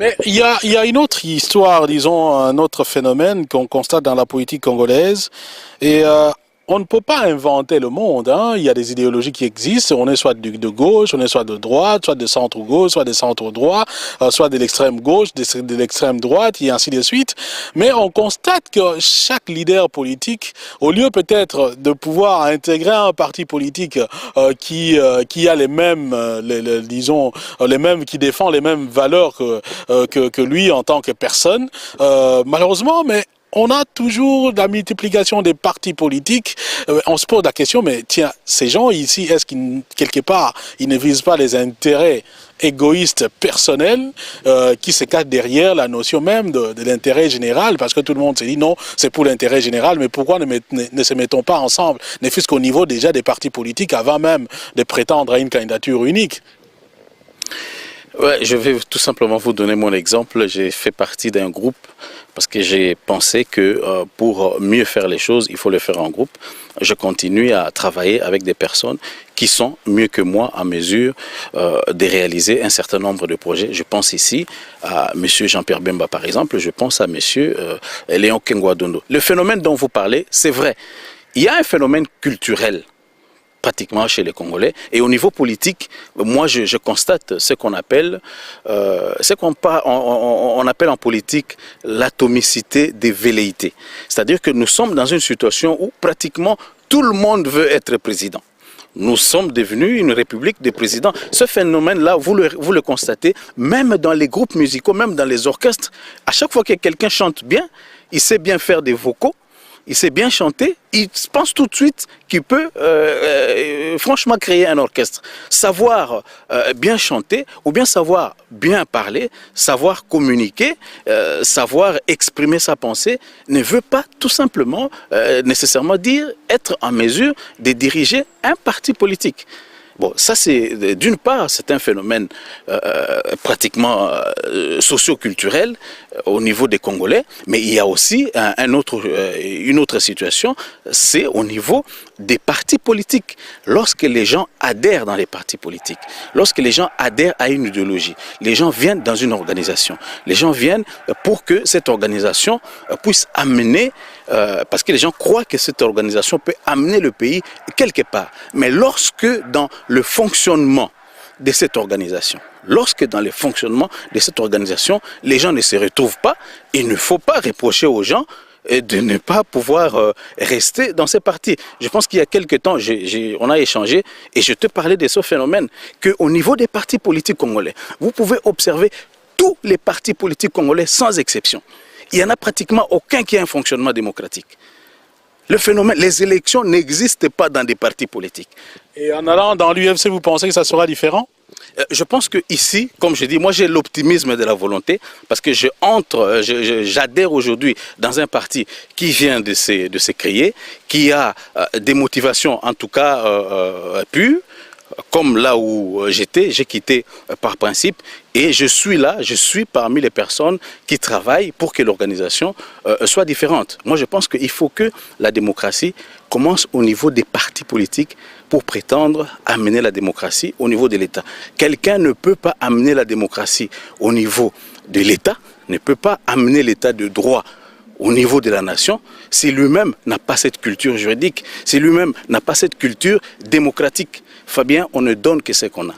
Mais il y a une autre histoire, disons, un autre phénomène qu'on constate dans la politique congolaise. Et on ne peut pas inventer le monde, hein. Il y a des idéologies qui existent. On est soit de gauche, on est soit de droite, soit de centre-gauche, soit de centre-droit, soit de l'extrême gauche, de l'extrême droite, et ainsi de suite. Mais on constate que chaque leader politique, au lieu peut-être de pouvoir intégrer un parti politique qui a les mêmes, disons, les mêmes, qui défend les mêmes valeurs que lui en tant que personne, malheureusement, mais on a toujours la multiplication des partis politiques. On se pose la question, mais tiens, ces gens ici, est-ce qu'ils, quelque part, ils ne visent pas les intérêts égoïstes personnels qui se cachent derrière la notion même de l'intérêt général, parce que tout le monde se dit non, c'est pour l'intérêt général, mais pourquoi ne se mettons pas ensemble, ne fût-ce qu'au niveau déjà des partis politiques, avant même de prétendre à une candidature unique? Ouais, je vais tout simplement vous donner mon exemple. J'ai fait partie d'un groupe parce que j'ai pensé que pour mieux faire les choses, il faut le faire en groupe. Je continue à travailler avec des personnes qui sont mieux que moi en mesure de réaliser un certain nombre de projets. Je pense ici à M. Jean-Pierre Bemba par exemple, je pense à M. Léon Kengwa-Dondo. Le phénomène dont vous parlez, c'est vrai. Il y a un phénomène culturel pratiquement chez les Congolais. Et au niveau politique, moi je constate ce qu'on appelle, on appelle en politique l'atomicité des velléités. C'est-à-dire que nous sommes dans une situation où pratiquement tout le monde veut être président. Nous sommes devenus une république de présidents. Ce phénomène-là, vous le constatez, même dans les groupes musicaux, même dans les orchestres. À chaque fois que quelqu'un chante bien, il sait bien faire des vocaux, il sait bien chanter, il pense tout de suite qu'il peut franchement créer un orchestre. Savoir bien chanter ou bien savoir bien parler, savoir communiquer, savoir exprimer sa pensée ne veut pas tout simplement nécessairement dire être en mesure de diriger un parti politique. Bon, ça c'est, d'une part, c'est un phénomène pratiquement socio-culturel au niveau des Congolais, mais il y a aussi une autre situation, c'est au niveau des partis politiques. Lorsque les gens adhèrent dans les partis politiques, lorsque les gens adhèrent à une idéologie, les gens viennent dans une organisation, les gens viennent pour que cette organisation puisse amener, parce que les gens croient que cette organisation peut amener le pays quelque part. Mais lorsque dans le fonctionnement de cette organisation, les gens ne se retrouvent pas, il ne faut pas reprocher aux gens de ne pas pouvoir rester dans ces partis. Je pense qu'il y a quelque temps, on a échangé et je te parlais de ce phénomène qu'au niveau des partis politiques congolais, vous pouvez observer tous les partis politiques congolais sans exception. Il n'y en a pratiquement aucun qui a un fonctionnement démocratique. Le phénomène, les élections n'existent pas dans des partis politiques. Et en allant dans l'UFC, vous pensez que ça sera différent? Je pense que ici, comme je dis, moi j'ai l'optimisme de la volonté parce que j'adhère aujourd'hui dans un parti qui vient de se créer, qui a des motivations en tout cas pures. Comme là où j'étais, j'ai quitté par principe et je suis parmi les personnes qui travaillent pour que l'organisation soit différente. Moi je pense qu'il faut que la démocratie commence au niveau des partis politiques pour prétendre amener la démocratie au niveau de l'État. Quelqu'un ne peut pas amener la démocratie au niveau de l'État, ne peut pas amener l'État de droit au niveau de la nation, si lui-même n'a pas cette culture juridique, si lui-même n'a pas cette culture démocratique. Fabien, on ne donne que ce qu'on a.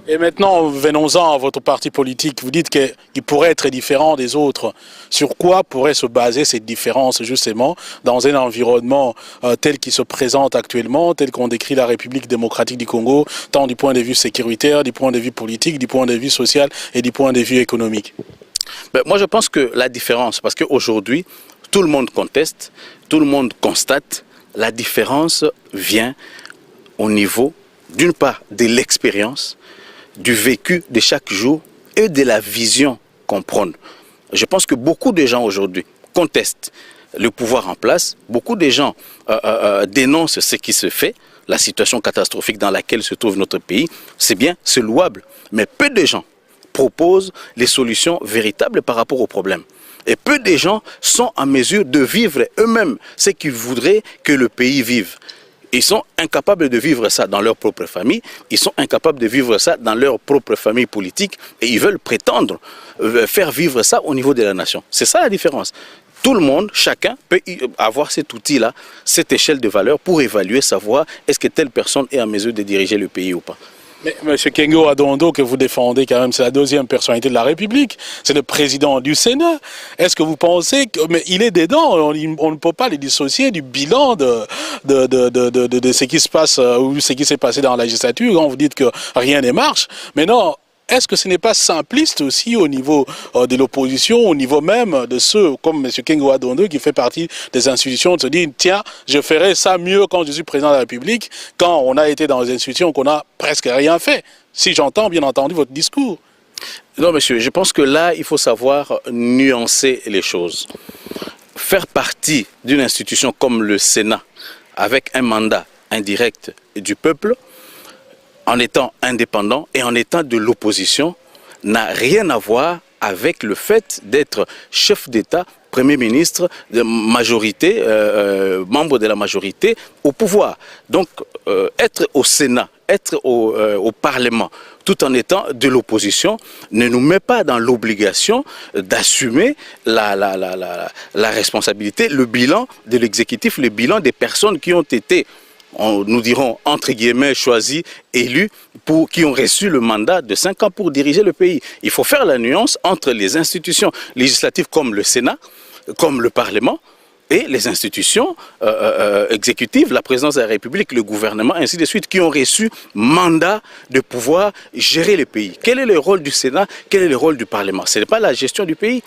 Et maintenant, venons-en à votre parti politique. Vous dites qu'il pourrait être différent des autres. Sur quoi pourrait se baser cette différence, justement, dans un environnement tel qu'il se présente actuellement, tel qu'on décrit la République démocratique du Congo, tant du point de vue sécuritaire, du point de vue politique, du point de vue social et du point de vue économique? Ben, moi, je pense que la différence, parce qu'aujourd'hui, tout le monde conteste, tout le monde constate, la différence vient au niveau, d'une part, de l'expérience, du vécu de chaque jour et de la vision qu'on prône. Je pense que beaucoup de gens aujourd'hui contestent le pouvoir en place, beaucoup de gens dénoncent ce qui se fait, la situation catastrophique dans laquelle se trouve notre pays, c'est bien, c'est louable, mais peu de gens proposent les solutions véritables par rapport aux problèmes. Et peu de gens sont en mesure de vivre eux-mêmes ce qu'ils voudraient que le pays vive. Ils sont incapables de vivre ça dans leur propre famille, ils sont incapables de vivre ça dans leur propre famille politique et ils veulent prétendre faire vivre ça au niveau de la nation. C'est ça la différence. Tout le monde, chacun peut avoir cet outil-là, cette échelle de valeur pour évaluer, savoir est-ce que telle personne est en mesure de diriger le pays ou pas. Mais M. Kengo Adondo, que vous défendez quand même, c'est la deuxième personnalité de la République, c'est le président du Sénat. Est-ce que vous pensez mais il est dedans, on ne peut pas les dissocier du bilan de ce qui se passe ou ce qui s'est passé dans la législature quand vous dites que rien ne marche. Mais non, est-ce que ce n'est pas simpliste aussi au niveau de l'opposition, au niveau même de ceux comme M. Kengo Adondo qui fait partie des institutions, de se dire tiens, je ferai ça mieux quand je suis président de la République, quand on a été dans les institutions qu'on n'a presque rien fait. Si j'entends bien entendu votre discours. Non, monsieur, je pense que là, il faut savoir nuancer les choses. Faire partie d'une institution comme le Sénat, avec un mandat indirect du peuple, en étant indépendant et en étant de l'opposition, n'a rien à voir avec le fait d'être chef d'État, Premier ministre, de majorité, membre de la majorité au pouvoir. Donc, être au Sénat, être au Parlement, tout en étant de l'opposition, ne nous met pas dans l'obligation d'assumer la responsabilité, le bilan de l'exécutif, le bilan des personnes qui ont été, nous dirons, entre guillemets, choisis, élus, qui ont reçu le mandat de 5 ans pour diriger le pays. Il faut faire la nuance entre les institutions législatives comme le Sénat, comme le Parlement, et les institutions exécutives, la présidence de la République, le gouvernement, ainsi de suite, qui ont reçu mandat de pouvoir gérer le pays. Quel est le rôle du Sénat? Quel est le rôle du Parlement? Ce n'est pas la gestion du pays.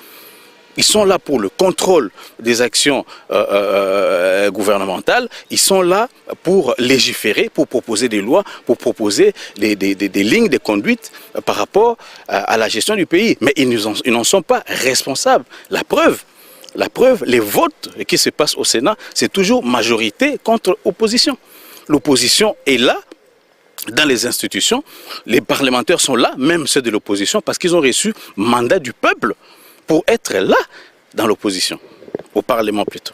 Ils sont là pour le contrôle des actions gouvernementales. Ils sont là pour légiférer, pour proposer des lois, pour proposer des lignes de conduite par rapport à la gestion du pays. Mais ils n'en sont pas responsables. La preuve, les votes qui se passent au Sénat, c'est toujours majorité contre opposition. L'opposition est là dans les institutions. Les parlementaires sont là, même ceux de l'opposition, parce qu'ils ont reçu mandat du peuple pour être là dans l'opposition, au Parlement plutôt.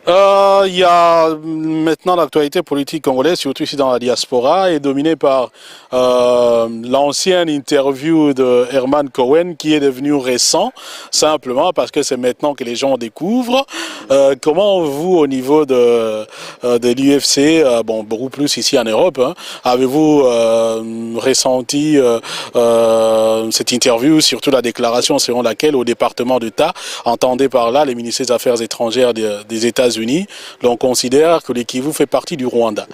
Il y a maintenant l'actualité politique congolaise, surtout ici dans la diaspora, est dominée par l'ancienne interview de Herman Cohen qui est devenu récent, simplement parce que c'est maintenant que les gens découvrent. Comment vous, au niveau de l'UFC, bon, beaucoup plus ici en Europe, hein, avez-vous ressenti cette interview, surtout la déclaration selon laquelle au département d'État, entendez par là les ministères des Affaires étrangères des États-Unis, l'on considère que le Kivu fait partie du Rwanda?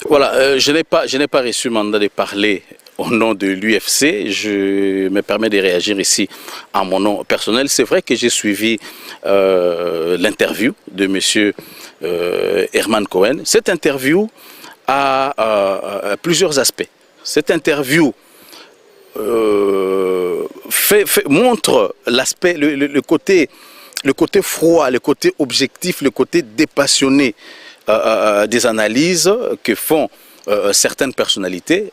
Voilà, je n'ai pas reçu mandat de parler au nom de l'UFC. Je me permets de réagir ici à mon nom personnel. C'est vrai que j'ai suivi l'interview de M. Herman Cohen. Cette interview a plusieurs aspects. Cette interview montre l'aspect, le côté froid, le côté objectif, le côté dépassionné des analyses que font certaines personnalités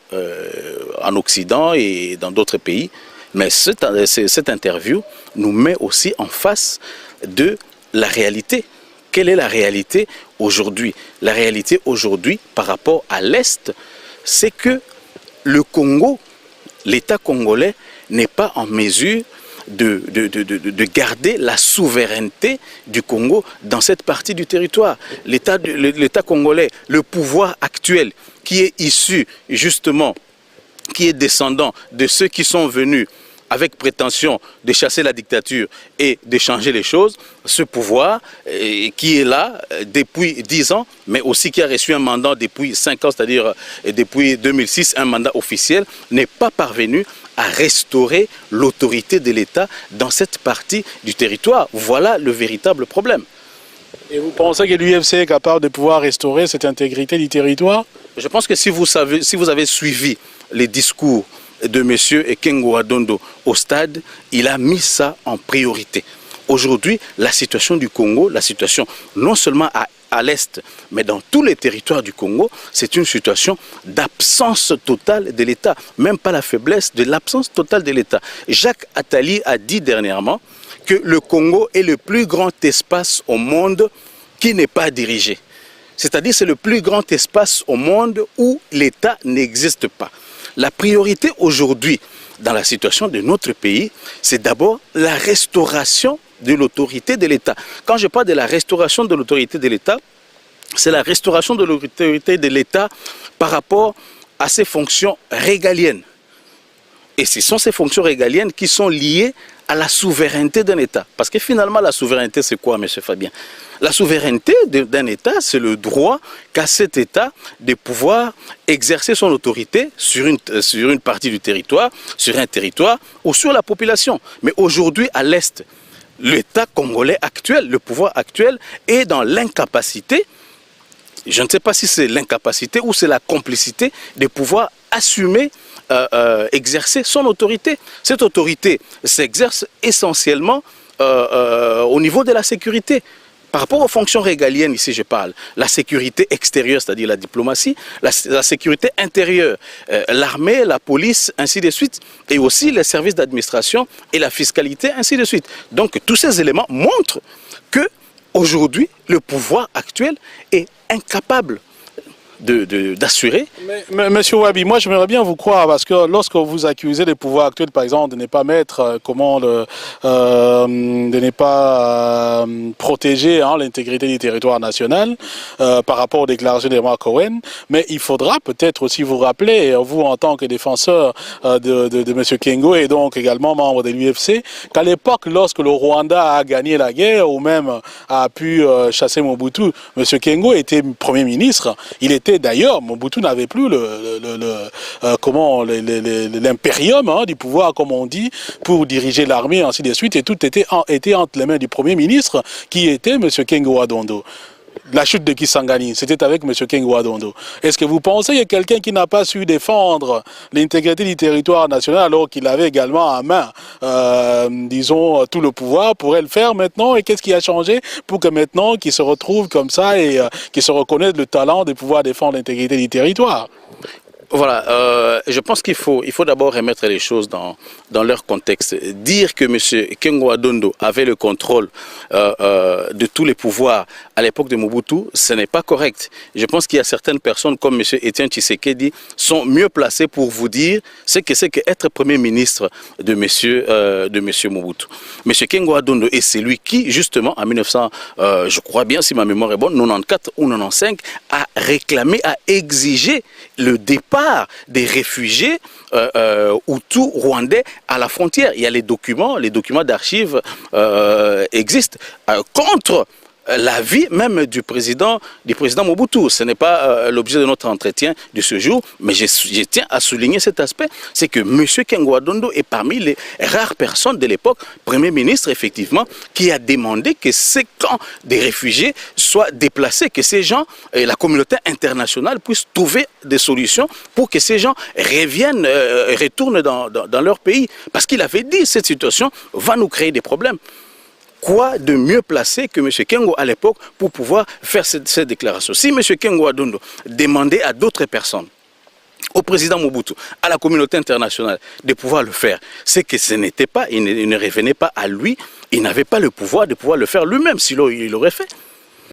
en Occident et dans d'autres pays. Mais cette interview nous met aussi en face de la réalité. Quelle est la réalité aujourd'hui? La réalité aujourd'hui par rapport à l'Est, c'est que le Congo, l'État congolais, n'est pas en mesure de garder la souveraineté du Congo dans cette partie du territoire. L'État congolais, le pouvoir actuel qui est issu justement, qui est descendant de ceux qui sont venus avec prétention de chasser la dictature et de changer les choses, ce pouvoir qui est là depuis 10 ans, mais aussi qui a reçu un mandat depuis 5 ans, c'est-à-dire depuis 2006, un mandat officiel, n'est pas parvenu à restaurer l'autorité de l'État dans cette partie du territoire. Voilà le véritable problème. Et vous pensez que l'UFC est capable de pouvoir restaurer cette intégrité du territoire? Je pense que si vous avez suivi les discours de M. Kengo Adondo au stade, il a mis ça en priorité. Aujourd'hui, la situation du Congo, la situation non seulement à l'Est, mais dans tous les territoires du Congo, c'est une situation d'absence totale de l'État. Même pas la faiblesse, de l'absence totale de l'État. Jacques Attali a dit dernièrement que le Congo est le plus grand espace au monde qui n'est pas dirigé. C'est-à-dire c'est le plus grand espace au monde où l'État n'existe pas. La priorité aujourd'hui, dans la situation de notre pays, c'est d'abord la restauration de l'autorité de l'État. Quand je parle de la restauration de l'autorité de l'État, c'est la restauration de l'autorité de l'État par rapport à ses fonctions régaliennes. Et ce sont ces fonctions régaliennes qui sont liées à la souveraineté d'un État. Parce que finalement, la souveraineté, c'est quoi, M. Fabien? La souveraineté d'un État, c'est le droit qu'a cet État de pouvoir exercer son autorité sur une partie du territoire, sur un territoire ou sur la population. Mais aujourd'hui, à l'Est, l'État congolais actuel, le pouvoir actuel, est dans l'incapacité, je ne sais pas si c'est l'incapacité ou c'est la complicité de pouvoir assumer, exercer son autorité. Cette autorité s'exerce essentiellement au niveau de la sécurité. Par rapport aux fonctions régaliennes, ici je parle, la sécurité extérieure, c'est-à-dire la diplomatie, la sécurité intérieure, l'armée, la police, ainsi de suite, et aussi les services d'administration et la fiscalité, ainsi de suite. Donc tous ces éléments montrent que aujourd'hui, le pouvoir actuel est incapable d'assurer. Mais Monsieur Wabi, moi j'aimerais bien vous croire, parce que lorsque vous accusez les pouvoirs actuels, par exemple, de ne pas mettre, de ne pas protéger l'intégrité du territoire national par rapport aux déclarations de Mark Cohen, mais il faudra peut-être aussi vous rappeler, vous en tant que défenseur de Monsieur Kengo et donc également membre de l'UFC, qu'à l'époque, lorsque le Rwanda a gagné la guerre ou même a pu chasser Mobutu, Monsieur Kengo était Premier ministre. Il était d'ailleurs, Mobutu n'avait plus l'impérium du pouvoir, comme on dit, pour diriger l'armée, ainsi de suite, et tout était entre les mains du Premier ministre, qui était M. Kengo Adondo. La chute de Kisangani, c'était avec M. Kengo Adondo. Est-ce que vous pensez qu'il y a quelqu'un qui n'a pas su défendre l'intégrité du territoire national alors qu'il avait également en main, disons, tout le pouvoir, pourrait le faire maintenant? Et qu'est-ce qui a changé pour que maintenant, qu'il se retrouve comme ça et qu'il se reconnaisse le talent de pouvoir défendre l'intégrité du territoire? Voilà, je pense qu'il faut d'abord remettre les choses dans leur contexte. Dire que M. Kengo Adondo avait le contrôle de tous les pouvoirs à l'époque de Mobutu, ce n'est pas correct. Je pense qu'il y a certaines personnes comme M. Etienne Tshisekedi sont mieux placées pour vous dire ce que c'est qu'être Premier ministre de M. Mobutu. M. Kengo Adondo est celui qui, justement, en 1900, je crois bien, si ma mémoire est bonne, 94 ou 95, a réclamé, a exigé le départ des réfugiés Hutus rwandais à la frontière. Il y a les documents d'archives existent contre l'avis même du président Mobutu. Ce n'est pas l'objet de notre entretien de ce jour, mais je tiens à souligner cet aspect, c'est que M. Kengo Adondo est parmi les rares personnes de l'époque, Premier ministre effectivement, qui a demandé que ces camps des réfugiés soient déplacés, que ces gens, et la communauté internationale puisse trouver des solutions pour que ces gens reviennent, retournent dans leur pays. Parce qu'il avait dit, cette situation va nous créer des problèmes. Quoi de mieux placé que M. Kengo à l'époque pour pouvoir faire cette déclaration? Si M. Kengo Adondo demandait à d'autres personnes, au président Mobutu, à la communauté internationale, de pouvoir le faire, c'est que ce n'était pas, il ne revenait pas à lui, il n'avait pas le pouvoir de pouvoir le faire lui-même, sinon il l'aurait fait.